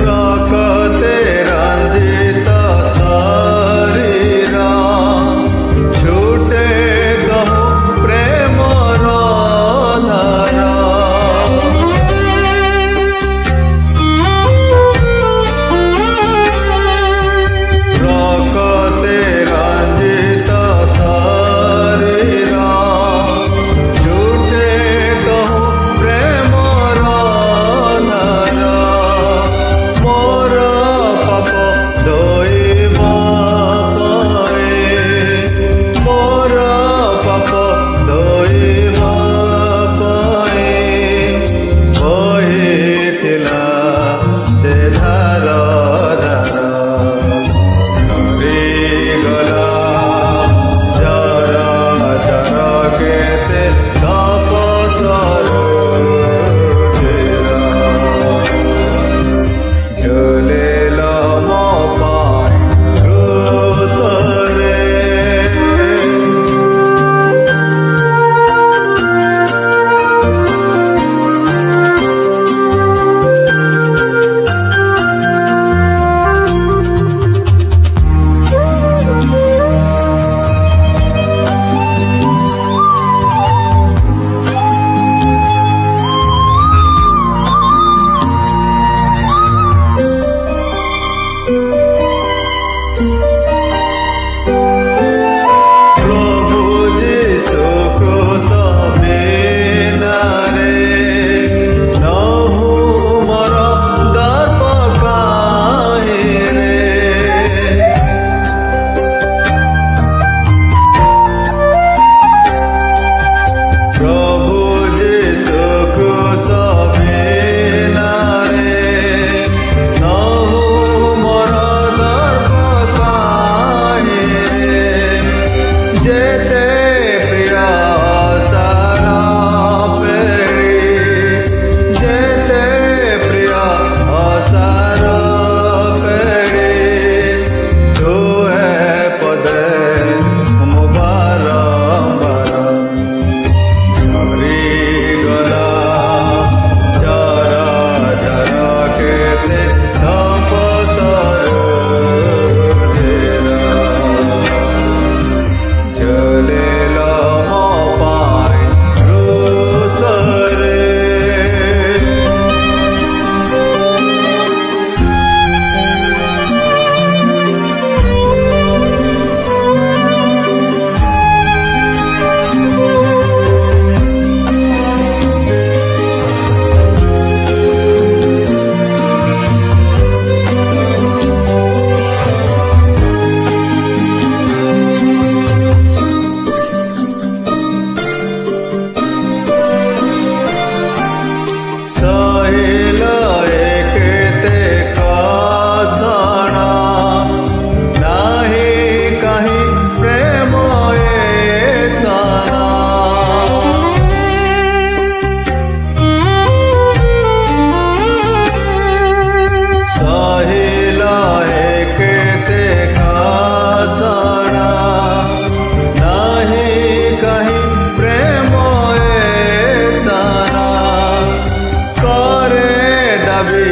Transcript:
ରକତେ ରଞ୍ଜିତ ଶରୀର ଛୁଟେ କହୁ ପ୍ରେମର ଧାର। ରକତେ ରଞ୍ଜିତ ଶରୀର ଛୁଟେ କହୁ ପ୍ରେମର ଧାର। ମୋର ପାପ ଧୋଇବ ପାଏ, ମୋର ପାପ ଧୋଇବ ପାଏ ବହିଥିଲା ସେ ଧାର ଧାର। ସରିଗଲା ଜର ଜର କେତେ ଶପଥର ଢେର। ଝୁଲିଲ ମୋ ପାଇଁ କ୍ରୁଶରେ। ପ୍ରଭୁ ଯୀଶୁ କ୍ରୁଶ ବିନାରେ ନହୁ ମୋର ଦର୍ପ କାହିଁରେ। ପ୍ରଭୁ ଯୀଶୁ କ୍ରୁଶ ବିନାରେ ନହୁ ମୋର ଦର୍ପ କାହିଁରେ। ଯେତେ ପ୍ରିୟ ସାର ପେଡ଼ି, ଯେତେ ପ୍ରିୟ ସାର ପେଡ଼ି ଦୁହେଁ ପଦେ ମୁଁ ବାରମ୍ବାର। ସରିଗଲା ଜର ଜର କେତେ ଶପଥର ଢେର। ଝୁଲିଲ ମୋ ପାଇଁ କ୍ରୁଶରେ। ସହିଲ କେତେ କଷଣ, ନାହିଁ କାହିଁ ପ୍ରେମ ଏସନ। ସହିଲ କେତେ କଷଣ, ନାହିଁ କାହିଁ ପ୍ରେମ ଏସନ। করে দাবি